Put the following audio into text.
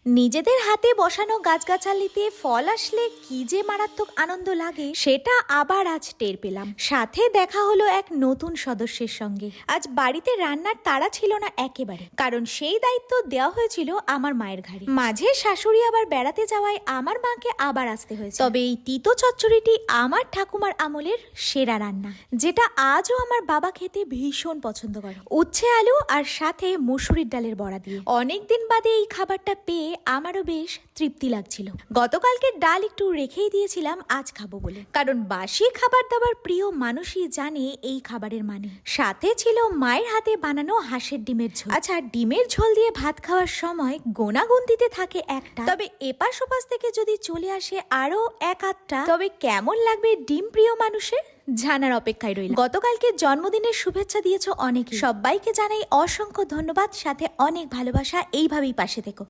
নিজেদের হাতে বসানো গাছগাছালিতে ফল আসলে কি যে মারাত্মক আনন্দ লাগে সেটা আবার আজ টের পেলাম। সাথে দেখা হলো এক নতুন সদস্যের সঙ্গে। আজ বাড়িতে রান্নার তাড়া ছিল না একেবারে, কারণ সেই দায়িত্ব দেওয়া হয়েছিল আমার মায়ের ঘাড়ে। মাঝে শাশুড়ি আবার বেড়াতে যাওয়ায় আমার মাকে আবার আসতে হয়েছে। তবে এই তিতো চচ্চড়িটি আমার ঠাকুমার আমলের সেরা রান্না, যেটা আজও আমার বাবা খেতে ভীষণ পছন্দ করে, উচ্ছে আলু আর সাথে মসুরির ডালের বড়া দিয়ে। অনেকদিন বাদে এই খাবারটা পেয়ে আমারও বেশ তৃপ্তি লাগছিল। গতকালকে ডাল একটু রেখেই দিয়েছিলাম আজ খাবো বলে, কারণ বাসি খাবার দাবার প্রিয় মানুষই জানে এই খাবারের মানে। সাথে ছিল মায়ের হাতে বানানো হাঁসের ডিমের ঝোল। আচ্ছা, ডিমের ঝোল দিয়ে ভাত খাওয়ার সময় গোনাগুনতিতে থাকে একটা, তবে এপাশ ওপাশ থেকে যদি চলে আসে আরো এক আধটা, তবে কেমন লাগবে ডিম প্রিয় মানুষের জানার অপেক্ষায় রইল। গতকালকে জন্মদিনের শুভেচ্ছা দিয়েছো অনেকে, সবাইকে জানাই অসংখ্য ধন্যবাদ, সাথে অনেক ভালোবাসা। এইভাবেই পাশে থেকো।